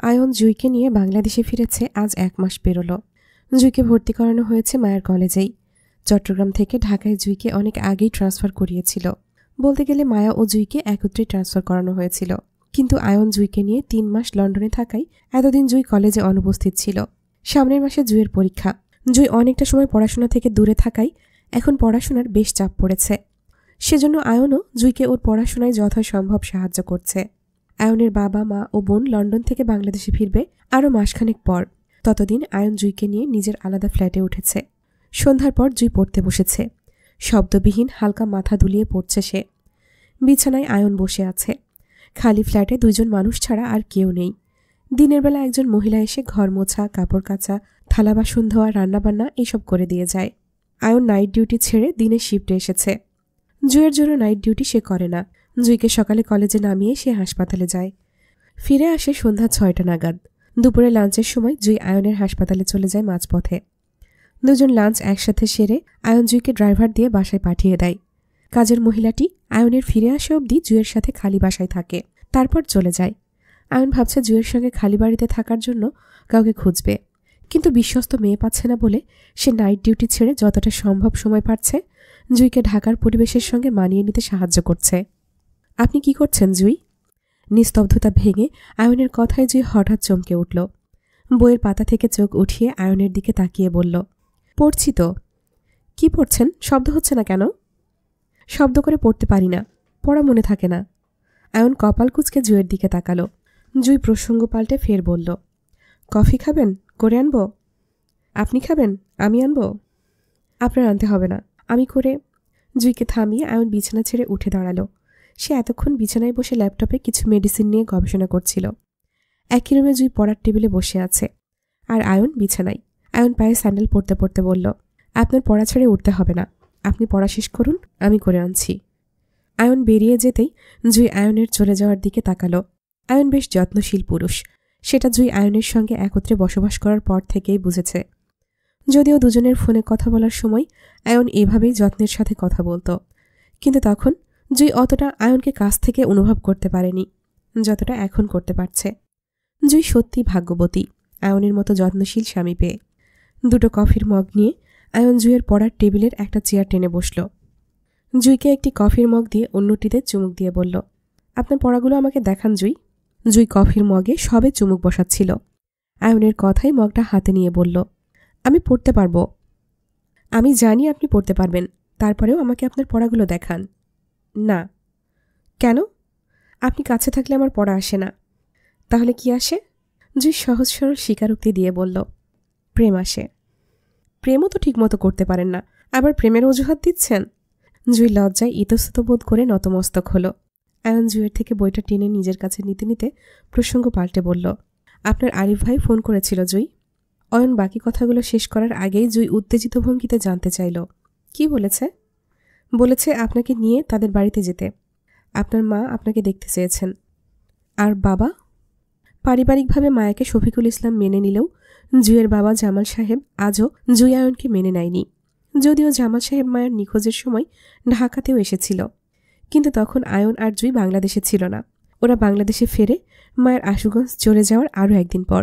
Ion জুইকে নিয়ে বাংলাদেশে ফিরেছে আজ 1 মাস পেরোলো। জুইকে ভর্তি করানো হয়েছে মায়ের কলেজেই। চট্টগ্রাম থেকে ঢাকায় জুইকে অনেক আগেই ট্রান্সফার করিয়েছিল। বলতে গেলে মায়া ও জুইকে একত্রেই ট্রান্সফার করানো হয়েছিল। কিন্তু আয়ন জুইকে নিয়ে 3 মাস লন্ডনে থাকায় এতদিন জুই কলেজে অনুপস্থিত ছিল। সামনের মাসে জুইয়ের পরীক্ষা। জুই অনেকটা সময় পড়াশোনা থেকে দূরে থাকায় এখন পড়াশোনার বেশ চাপ পড়েছে। সেজন্য আয়নও জুইকে ওর পড়াশোনায় যথাসম্ভব সাহায্য করছে। আয়নের বাবা মা ও বোন লন্ডন থেকে বাংলাদেশে ফিরবে আরও মাসখানেক পর। ততদিন আয়ন জুইকে নিয়ে নিজের আলাদা ফ্ল্যাটে উঠেছে। সন্ধ্যার পর জুই পড়তে বসেছে। শব্দবিহীন হালকা মাথা দুলিয়ে পড়ছে সে। বিছানায় আয়ন বসে আছে। খালি ফ্ল্যাটে 2 জন মানুষ ছাড়া আর কেউ নেই। দিনের বেলা একজন মহিলা এসে ঘর মোছা, কাপড় কাচা, থালা বাসন ধোয়া, রান্নাবান্না এইসব করে দিয়ে যায়। আয়ন নাইট ডিউটি ছেড়ে দিনের শিফটে এসেছে। জুইয়ের জন্য নাইট ডিউটি সে করে না। জুইকে সকালে কলেজে নামিয়ে সে হাসপাতালে যায়। ফিরে আসে সন্ধ্যা 6টা নাগাদ। দুপুরে লাঞ্চের সময় জুই আয়নের হাসপাতালে চলে যায় মাঝপথে। 2 জন লাঞ্চ একসাথে সেরে আয়ন জুইকে ড্রাইভার দিয়ে বাসায় পাঠিয়ে দেয়। কাজের মহিলাটি আয়নের ফিরে আসা অবধি জুইয়ের সাথে খালি বাসায় থাকে, তারপর চলে যায়। আয়ন ভাবছে জুইয়ের সঙ্গে খালি বাড়িতে থাকার জন্য কাউকে খুঁজবে, কিন্তু বিশ্বস্ত মেয়ে পাচ্ছে না বলে সে নাইট ডিউটি ছেড়ে যতটা সম্ভব সময় পাচ্ছে জুইকে ঢাকার পরিবেশের সঙ্গে মানিয়ে নিতে সাহায্য করছে। আপনি কি করছেন জুই? নিস্তব্ধতা ভেঙে আয়নের কথায় জুই হঠাৎ চমকে উঠল। বইয়ের পাতা থেকে চোখ উঠিয়ে আয়নের দিকে তাকিয়ে বলল, পড়ছি তো। কি পড়ছেন? শব্দ হচ্ছে না কেন? শব্দ করে পড়তে পারি না, পড়া মনে থাকে না। আয়ন কপাল কুঁচকে জুইয়ের দিকে তাকালো। জুই প্রসঙ্গ পাল্টে ফের বলল, কফি খাবেন? করে আনবো? আপনি খাবেন? আমি আনবো? আপনার আনতে হবে না, আমি করে। জুইকে থামিয়ে আয়ন বিছানা ছেড়ে উঠে দাঁড়ালো। সে এতক্ষণ বিছানায় বসে ল্যাপটপে কিছু মেডিসিন নিয়ে গবেষণা করছিল। একই রুমে জুই পড়ার টেবিলে বসে আছে, আর আয়ন বিছানায়। আয়ন পায়ে স্যান্ডেল পরতে পরতে বলল, আপনার পড়া ছেড়ে উঠতে হবে না, আপনি পড়া শেষ করুন, আমি করে আনছি। আয়ন বেরিয়ে যেতেই জুই আয়নের চলে যাওয়ার দিকে তাকালো। আয়ন বেশ যত্নশীল পুরুষ, সেটা জুই আয়নের সঙ্গে একত্রে বসবাস করার পর থেকেই বুঝেছে। যদিও দুজনের ফোনে কথা বলার সময় আয়ন এভাবেই যত্নের সাথে কথা বলতো, কিন্তু তখন জুই অতটা আয়নকে কাছ থেকে অনুভব করতে পারেনি যতটা এখন করতে পারছে। জুই সত্যি ভাগ্যবতী আয়নের মতো যত্নশীল স্বামী পেয়ে। 2টো কফির মগ নিয়ে আয়ন জুইয়ের পড়ার টেবিলের একটা চেয়ার টেনে বসল। জুইকে একটি কফির মগ দিয়ে অন্যটিতে চুমুক দিয়ে বলল, আপনার পড়াগুলো আমাকে দেখান জুই। জুই কফির মগে সবে চুমুক বসাচ্ছিল। আয়নের কথাই মগটা হাতে নিয়ে বলল, আমি পড়তে পারবো। আমি জানি আপনি পড়তে পারবেন, তারপরেও আমাকে আপনার পড়াগুলো দেখান। না। কেন? আপনি কাছে থাকলে আমার পড়া আসে না। তাহলে কি আসে? জুই সহজ সরল স্বীকারোক্তি দিয়ে বলল, প্রেম আসে। প্রেমও তো ঠিকমতো করতে পারেন না, আবার প্রেমের অজুহাত দিচ্ছেন। জুই লজ্জায় ইতস্তত বোধ করে নতমস্তক হলো। আয়ন জুইয়ের থেকে বইটা টেনে নিজের কাছে নিতে নিতে প্রসঙ্গ পাল্টে বলল, আপনার আরিফ ভাই ফোন করেছিল জুই। অয়ন বাকি কথাগুলো শেষ করার আগেই জুই উত্তেজিত ভঙ্গিতে জানতে চাইল, কি বলেছে? বলেছে আপনাকে নিয়ে তাদের বাড়িতে যেতে। আপনার মা আপনাকে দেখতে চেয়েছেন। আর বাবা? পারিবারিকভাবে মায়াকে শফিকুল ইসলাম মেনে নিলেও জুইয়ের বাবা জামাল সাহেব আজও জুই আয়নকে মেনে নেয়নি। যদিও জামাল সাহেব মায়ের নিখোঁজের সময় ঢাকাতেও এসেছিল, কিন্তু তখন আয়ন আর জুই বাংলাদেশে ছিল না। ওরা বাংলাদেশে ফেরে মায়ের আশুগঞ্জ চলে যাওয়ার আরও একদিন পর।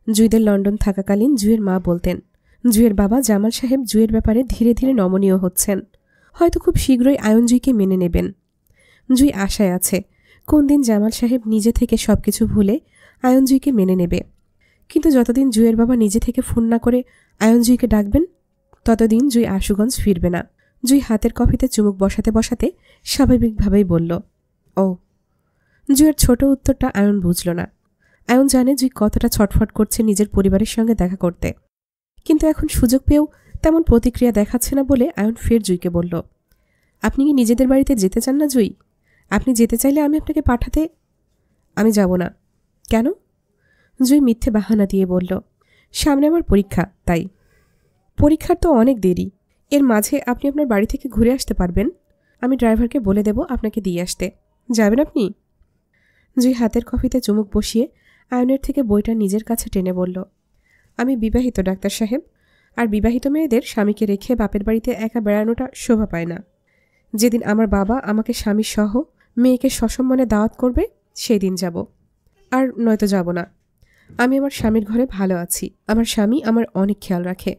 জুইদের লন্ডন থাকাকালীন জুইয়ের মা বলতেন, জুইয়ের বাবা জামাল সাহেব জুইয়ের ব্যাপারে ধীরে ধীরে নমনীয় হচ্ছেন, হয়তো খুব শীঘ্রই আয়ন জুইকে মেনে নেবেন। জুই আশায় আছে কোন দিন জামাল সাহেব নিজে থেকে সবকিছু ভুলে আয়ন জুইকে মেনে নেবে। কিন্তু যতদিন জুইয়ের বাবা নিজে থেকে ফোন না করে আয়ন জুইকে ডাকবেন, ততদিন জুই আশুগঞ্জ ফিরবে না। জুই হাতের কফিতে চুমুক বসাতে বসাতে স্বাভাবিকভাবেই বলল, ও। জুইয়ের ছোট উত্তরটা আয়ন বুঝল না। আয়ন জানে জুই কতটা ছটফট করছে নিজের পরিবারের সঙ্গে দেখা করতে, কিন্তু এখন সুযোগ পেয়েও তেমন প্রতিক্রিয়া দেখাচ্ছে না বলে আয়ন ফের জুইকে বলল, আপনি কি নিজেদের বাড়িতে যেতে চান না জুই? আপনি যেতে চাইলে আমি আপনাকে পাঠাতে। আমি যাব না। কেন? জুই মিথ্যে বাহানা দিয়ে বলল, সামনে আমার পরীক্ষা, তাই। পরীক্ষার তো অনেক দেরি, এর মাঝে আপনি আপনার বাড়ি থেকে ঘুরে আসতে পারবেন। আমি ড্রাইভারকে বলে দেব আপনাকে দিয়ে আসতে। যাবেন আপনি? জুই হাতের কফিতে চুমুক বসিয়ে আয়নের থেকে বইটা নিজের কাছে টেনে বলল, আমি বিবাহিত ডাক্তার সাহেব, আর বিবাহিত মেয়েদের স্বামীকে রেখে বাপের বাড়িতে একা বেড়ানোটা শোভা পায় না। যেদিন আমার বাবা আমাকে স্বামী সহ মেয়েকে সসম্মানে দাওয়াত করবে সেই দিন যাব, আর নয়তো যাব না। আমি আমার স্বামীর ঘরে ভালো আছি। আমার স্বামী আমার অনেক খেয়াল রাখে।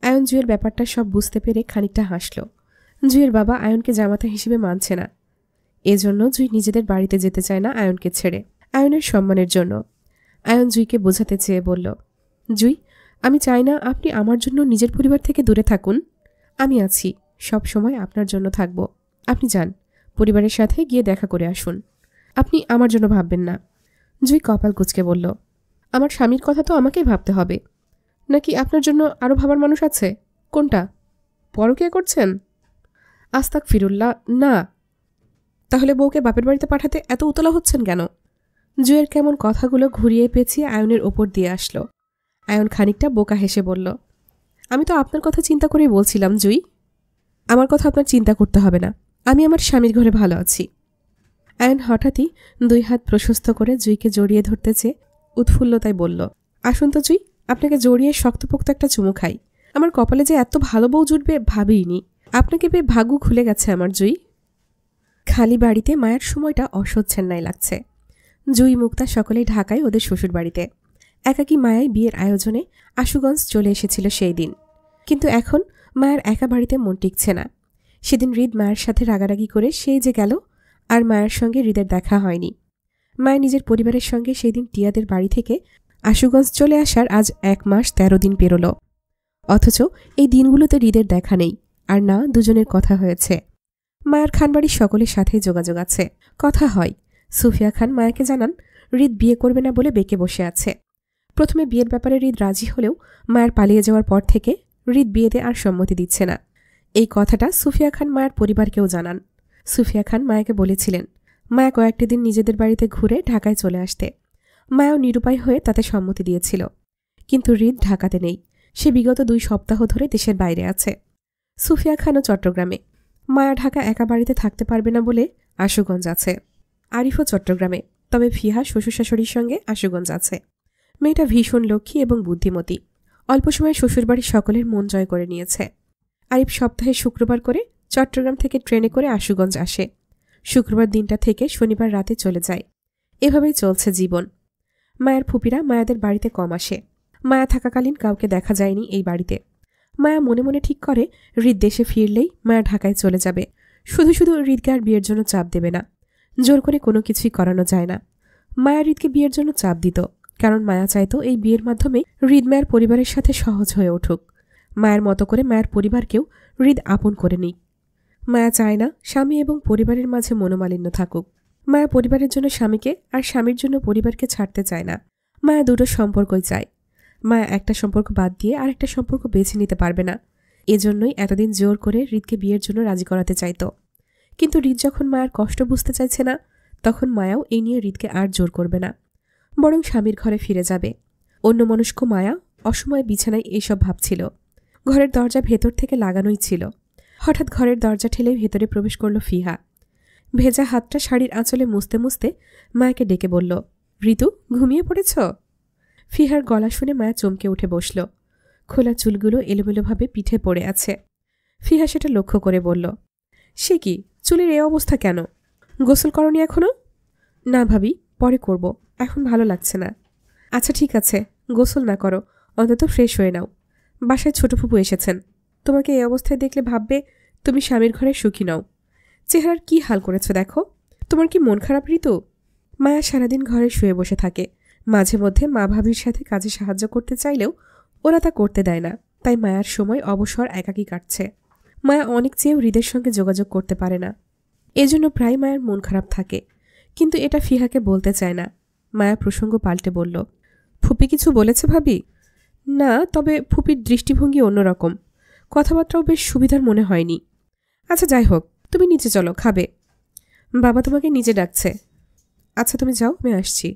আয়ন জুয়ের ব্যাপারটা সব বুঝতে পেরে খানিকটা হাসল। জুয়ের বাবা আয়নকে জামাতা হিসেবে মানছে না। এজন্য জুই নিজেদের বাড়িতে যেতে চায় না আয়নকে ছেড়ে, আয়নের সম্মানের জন্য। আয়ন জুইকে বোঝাতে চেয়ে বলল, জুই, আমি চাই না আপনি আমার জন্য নিজের পরিবার থেকে দূরে থাকুন। আমি আছি, সব সময় আপনার জন্য থাকব। আপনি যান, পরিবারের সাথে গিয়ে দেখা করে আসুন। আপনি আমার জন্য ভাববেন না। জুই কপাল কুঁচকে বলল, আমার স্বামীর কথা তো আমাকেই ভাবতে হবে, নাকি আপনার জন্য আরও ভাবার মানুষ আছে? কোনটা? পরকীয়া করছেন? আস্তাক ফিরুল্লাহ, না। তাহলে বউকে বাপের বাড়িতে পাঠাতে এত উতলা হচ্ছেন কেন? জুয়ের কেমন কথাগুলো ঘুরিয়ে পেঁচিয়ে আয়নের ওপর দিয়ে আসলো। আয়ন খানিকটা বোকা হেসে বলল, আমি তো আপনার কথা চিন্তা করেই বলছিলাম জুই। আমার কথা আপনার চিন্তা করতে হবে না, আমি আমার স্বামীর ঘরে ভালো আছি। আয়ন হঠাৎই 2 হাত প্রশস্ত করে জুইকে জড়িয়ে ধরতে চেয়ে উৎফুল্লতায় বলল, আসুন তো জুই, আপনাকে জড়িয়ে শক্তপোক্ত একটা চুমু খাই। আমার কপালে যে এত ভালো বউ জুটবে ভাবিনি। আপনাকে পেয়ে ভাগ্য খুলে গেছে আমার জুই। খালি বাড়িতে মায়ের সময়টা অসহ্যের লাগছে। জুই মুক্তা সকলেই ঢাকায় ওদের শ্বশুর বাড়িতে। একাকী মায়াই বিয়ের আয়োজনে আশুগঞ্জ চলে এসেছিল সেই দিন। কিন্তু এখন মায়ের একা বাড়িতে মন টিকছে না। সেদিন হৃদ মায়ের সাথে রাগারাগি করে সেই যে গেল, আর মায়ের সঙ্গে হৃদের দেখা হয়নি। মায়ের নিজের পরিবারের সঙ্গে সেই দিন টিয়াদের বাড়ি থেকে আশুগঞ্জ চলে আসার আজ 1 মাস 13 দিন পেরোল। অথচ এই দিনগুলোতে হৃদের দেখা নেই, আর না দুজনের কথা হয়েছে। মায়ের খানবাড়ির সকলের সাথে যোগাযোগ আছে, কথা হয়। সুফিয়া খান মায়াকে জানান হৃদ বিয়ে করবে না বলে বেঁকে বসে আছে। প্রথমে বিয়ের ব্যাপারে হৃদ রাজি হলেও মায়ের পালিয়ে যাওয়ার পর থেকে হৃদ বিয়েতে আর সম্মতি দিচ্ছে না। এই কথাটা সুফিয়া খান মায়ের পরিবারকেও জানান। সুফিয়া খান মায়াকে বলেছিলেন মায়া কয়েকটি দিন নিজেদের বাড়িতে ঘুরে ঢাকায় চলে আসতে। মায়াও নিরুপায় হয়ে তাতে সম্মতি দিয়েছিল। কিন্তু হৃদ ঢাকাতে নেই, সে বিগত 2 সপ্তাহ ধরে দেশের বাইরে আছে। সুফিয়া খানও চট্টগ্রামে। মায়া ঢাকা একা বাড়িতে থাকতে পারবে না বলে আশুগঞ্জ আছে। আরিফও চট্টগ্রামে, তবে ফিহা শ্বশুর শাশুড়ির সঙ্গে আশুগঞ্জ আছে। মেয়েটা ভীষণ লক্ষ্মী এবং বুদ্ধিমতী। অল্প সময়ে শ্বশুরবাড়ির সকলের মন জয় করে নিয়েছে। আরিফ সপ্তাহে শুক্রবার করে চট্টগ্রাম থেকে ট্রেনে করে আশুগঞ্জ আসে। শুক্রবার দিনটা থেকে শনিবার রাতে চলে যায়। এভাবেই চলছে জীবন। মায়ের ফুপিরা মায়াদের বাড়িতে কম আসে। মায়া থাকাকালীন কাউকে দেখা যায়নি এই বাড়িতে। মায়া মনে মনে ঠিক করে হৃদ দেশে ফিরলেই মায়া ঢাকায় চলে যাবে। শুধু শুধু হৃদকে আর বিয়ের জন্য চাপ দেবে না। জোর করে কোনো কিছুই করানো যায় না। মায়া হৃদকে বিয়ের জন্য চাপ দিত, কারণ মায়া চাইতো এই বিয়ের মাধ্যমে হৃদ মায়ের পরিবারের সাথে সহজ হয়ে উঠুক। মায়ের মতো করে মায়ের পরিবারকেও হৃদ আপন করে নিক। মায়া চায় না স্বামী এবং পরিবারের মাঝে মনোমালিন্য থাকুক। মায়া পরিবারের জন্য স্বামীকে আর স্বামীর জন্য পরিবারকে ছাড়তে চায় না। মায়া দুটো সম্পর্কই চায়। মায়া একটা সম্পর্ক বাদ দিয়ে আরেকটা সম্পর্ক বেছে নিতে পারবে না। এজন্যই এতদিন জোর করে হৃদকে বিয়ের জন্য রাজি করাতে চাইত। কিন্তু হৃদ যখন মায়ের কষ্ট বুঝতে চাইছে না, তখন মায়াও এই নিয়ে হৃদকে আর জোর করবে না, বরং স্বামীর ঘরে ফিরে যাবে। অন্যমনস্ক মায়া অসময়ে বিছানায় এইসব ভাবছিল। ঘরের দরজা ভেতর থেকে লাগানোই ছিল। হঠাৎ ঘরের দরজা ঠেলে ভেতরে প্রবেশ করল ফিহা। ভেজা হাতটা শাড়ির আঁচলে মুছতে মুছতে মায়াকে ডেকে বলল, ঋতু, ঘুমিয়ে পড়েছ? ফিহার গলা শুনে মায়া চমকে উঠে বসল। খোলা চুলগুলো এলোমেলোভাবে পিঠে পড়ে আছে। ফিহা সেটা লক্ষ্য করে বলল, সে কি, চুলের এই অবস্থা কেন? গোসল করনি এখনো? না ভাবি, পরে করব, এখন ভালো লাগছে না। আচ্ছা ঠিক আছে, গোসল না করো, অন্তত ফ্রেশ হয়ে নাও। বাসায় ছোট ফুপু এসেছেন, তোমাকে এই অবস্থায় দেখলে ভাববে তুমি স্বামীর ঘরে সুখী নাও। চেহারার কি হাল করেছ দেখো। তোমার কি মন খারাপ ঋতু? মায়া সারাদিন ঘরে শুয়ে বসে থাকে। মাঝে মধ্যে মা ভাবির সাথে কাজে সাহায্য করতে চাইলেও ওরা তা করতে দেয় না। তাই মায়ার সময় অবসর একাকী কাটছে। মায়া অনেক চেয়েও হৃদের সঙ্গে যোগাযোগ করতে পারে না। এজন্য প্রায় মায়ের মন খারাপ থাকে, কিন্তু এটা ফিহাকে বলতে চায় না। মায়া প্রসঙ্গ পাল্টে বলল, ফুপি কিছু বলেছে ভাবি? না, তবে ফুপির দৃষ্টিভঙ্গি অন্যরকম, কথাবার্তাও বেশ সুবিধার মনে হয়নি। আচ্ছা যাই হোক, তুমি নিচে চলো, খাবে। বাবা তোমাকে নিচে ডাকছে। আচ্ছা তুমি যাও, আমি আসছি।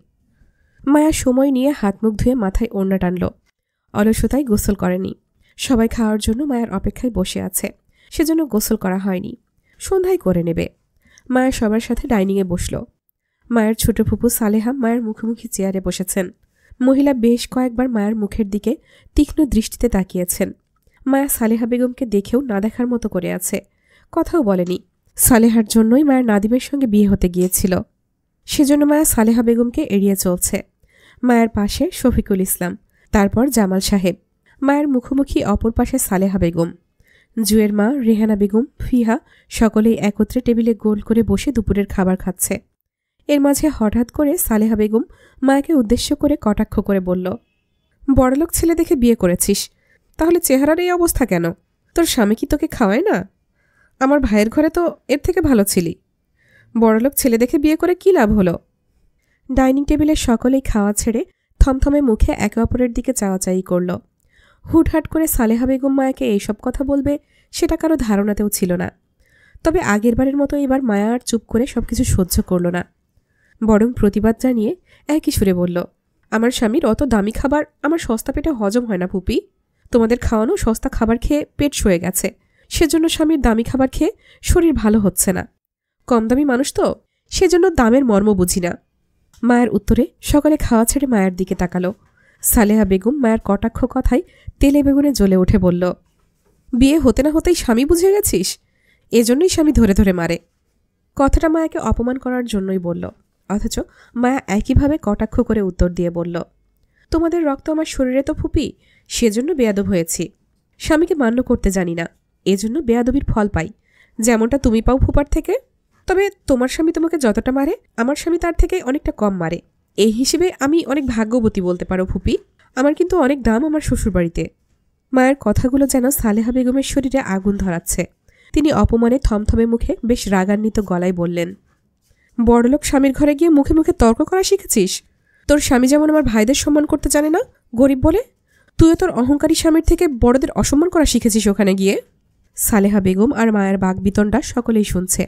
মায়া সময় নিয়ে হাত মুখ ধুয়ে মাথায় ওড়না টানল। অলসতায় গোসল করেনি। সবাই খাওয়ার জন্য মায়ার অপেক্ষায় বসে আছে, সেজন্য গোসল করা হয়নি। সন্ধ্যায় করে নেবে। মায়া সবার সাথে ডাইনিংয়ে বসল। মায়ের ছোট ফুপু সালেহা মায়ের মুখোমুখি চেয়ারে বসেছেন। মহিলা বেশ কয়েকবার মায়ের মুখের দিকে তীক্ষ্ণ দৃষ্টিতে তাকিয়েছেন। মায়া সালেহা বেগমকে দেখেও না দেখার মতো করে আছে, কথাও বলেনি। সালেহার জন্যই মায়ের নাদিমের সঙ্গে বিয়ে হতে গিয়েছিল, সেজন্য মায়া সালেহা বেগমকে এড়িয়ে চলছে। মায়ের পাশে শফিকুল ইসলাম, তারপর জামাল সাহেব। মায়ের মুখোমুখি অপর পাশে সালেহা বেগম। জুয়ের মা রেহানা বেগম, ফিহা সকলেই একত্রে টেবিলে গোল করে বসে দুপুরের খাবার খাচ্ছে। এর মাঝে হঠাৎ করে সালেহা বেগম মায়াকে উদ্দেশ্য করে কটাক্ষ করে বলল, বড়লোক ছেলে দেখে বিয়ে করেছিস, তাহলে চেহারার এই অবস্থা কেন? তোর স্বামী কি তোকে খাওয়ায় না? আমার ভাইয়ের ঘরে তো এর থেকে ভালো ছিলি। বড়লোক ছেলে দেখে বিয়ে করে কি লাভ হলো? ডাইনিং টেবিলে সকলেই খাওয়া ছেড়ে থমথমে মুখে একে অপরের দিকে চাওয়াচাই করল। হুটহাট করে সালেহা বেগম মায়াকে এইসব কথা বলবে সেটা কারো ধারণাতেও ছিল না। তবে আগেরবারের মতো এবার মায়া আর চুপ করে সবকিছু সহ্য করল না, বরং প্রতিবাদ জানিয়ে একই সুরে বলল, আমার স্বামীর অত দামি খাবার আমার সস্তা পেটে হজম হয় না ফুপি। তোমাদের খাওয়ানো সস্তা খাবার খেয়ে পেট সয়ে গেছে, সেজন্য স্বামীর দামি খাবার খেয়ে শরীর ভালো হচ্ছে না। কম দামি মানুষ তো, সেজন্য দামের মর্ম বুঝি না। মায়ের উত্তরে সকালে খাওয়া ছেড়ে মায়ের দিকে তাকালো। সালেহা বেগম মায়ের কটাক্ষ কথায় তেলে বেগুনে জ্বলে উঠে বলল, বিয়ে হতে না হতেই স্বামী বুঝে গেছিস? এজন্যই স্বামী ধরে ধরে মারে। কথাটা মায়াকে অপমান করার জন্যই বলল, অথচ মায়া একইভাবে কটাক্ষ করে উত্তর দিয়ে বলল, তোমাদের রক্ত আমার শরীরে তো ফুপি, সেজন্য বেয়াদব হয়েছি। স্বামীকে মান্য করতে জানি না, এজন্য বেয়াদবির ফল পাই, যেমনটা তুমি পাও ফুপার থেকে। তবে তোমার স্বামী তোমাকে যতটা মারে আমার স্বামী তার থেকে অনেকটা কম মারে। এই হিসেবে আমি অনেক ভাগ্যবতী বলতে পারো ফুপি। আমার কিন্তু অনেক দাম আমার শ্বশুরবাড়িতে। মায়ের কথাগুলো যেন সালেহা বেগমের শরীরে আগুন ধরাচ্ছে। তিনি অপমানে থমথমে মুখে বেশ রাগান্বিত গলায় বললেন, বড়লোক স্বামীর ঘরে গিয়ে মুখে মুখে তর্ক করা শিখেছিস? তোর স্বামী যেমন আমার ভাইদের সম্মান করতে জানে না, গরিব বলে, তুইও তোর অহংকারী স্বামীর থেকে বড়দের অসম্মান করা শিখেছিস ওখানে গিয়ে। সালেহা বেগম আর মায়ের বাকবিতণ্ডা সকলেই শুনছে,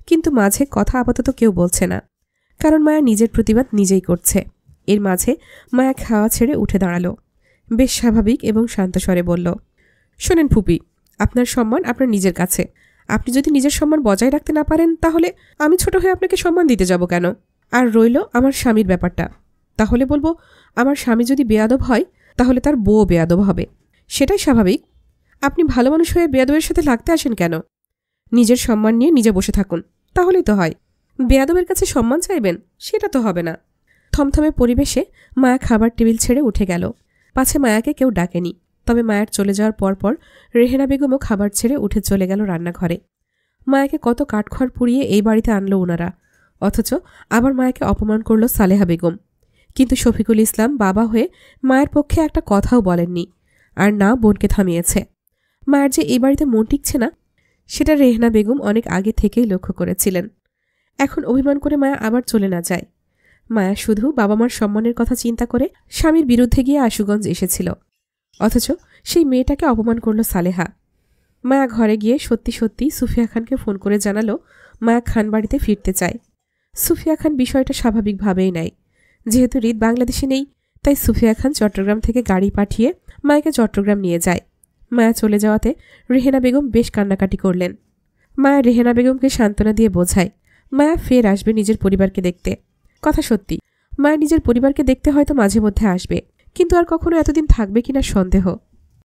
কিন্তু মাঝে কথা আপাতত কেউ বলছে না, কারণ মায়া নিজের প্রতিবাদ নিজেই করছে। এর মাঝে মায়া খাওয়া ছেড়ে উঠে দাঁড়ালো, বেশ স্বাভাবিক এবং শান্ত স্বরে বলল, শোনেন ফুপি, আপনার সম্মান আপনার নিজের কাছে। আপনি যদি নিজের সম্মান বজায় রাখতে না পারেন, তাহলে আমি ছোট হয়ে আপনাকে সম্মান দিতে যাব কেন? আর রইল আমার স্বামীর ব্যাপারটা, তাহলে বলবো, আমার স্বামী যদি বেয়াদব হয় তাহলে তার বউ বেয়াদব হবে, সেটাই স্বাভাবিক। আপনি ভালো মানুষ হয়ে বেয়াদবের সাথে লাগতে আসেন কেন? নিজের সম্মান নিয়ে নিজে বসে থাকুন, তাহলেই তো হয়। বেয়াদবের কাছে সম্মান চাইবেন, সেটা তো হবে না। থমথমে পরিবেশে মায়া খাবার টেবিল ছেড়ে উঠে গেল। পাছে মায়াকে কেউ ডাকেনি, তবে মায়ের চলে যাওয়ার পরপর রেহেনা বেগমও খাবার ছেড়ে উঠে চলে গেল রান্নাঘরে। মায়াকে কত কাঠখড় পুড়িয়ে এই বাড়িতে আনলো ওনারা, অথচ আবার মায়াকে অপমান করল সালেহা বেগম। কিন্তু শফিকুল ইসলাম বাবা হয়ে মায়ের পক্ষে একটা কথাও বলেননি, আর না বোনকে থামিয়েছে। মায়ের যে এই বাড়িতে মন টিকছে না, সেটা রেহেনা বেগম অনেক আগে থেকেই লক্ষ্য করেছিলেন। এখন অভিমান করে মায়া আবার চলে না যায়। মায়া শুধু বাবা মার সম্মানের কথা চিন্তা করে স্বামীর বিরুদ্ধে গিয়ে আশুগঞ্জ এসেছিল, অথচ সেই মেয়েটাকে অপমান করল সালেহা। মায়া ঘরে গিয়ে সত্যি সত্যি সুফিয়া খানকে ফোন করে জানালো মায়া খান বাড়িতে ফিরতে চায়। সুফিয়া খান বিষয়টা স্বাভাবিকভাবেই নেয়। যেহেতু রিদ বাংলাদেশে নেই, তাই সুফিয়া খান চট্টগ্রাম থেকে গাড়ি পাঠিয়ে মায়াকে চট্টগ্রাম নিয়ে যায়। মায়া চলে যাওয়াতে রেহেনা বেগম বেশ কান্নাকাটি করলেন। মায়া রেহেনা বেগমকে সান্ত্বনা দিয়ে বোঝায় মায়া ফের আসবে নিজের পরিবারকে দেখতে। কথা সত্যি, মায়া নিজের পরিবারকে দেখতে হয়তো মাঝে মধ্যে আসবে, কিন্তু আর কখনো এতদিন থাকবে কিনা সন্দেহ।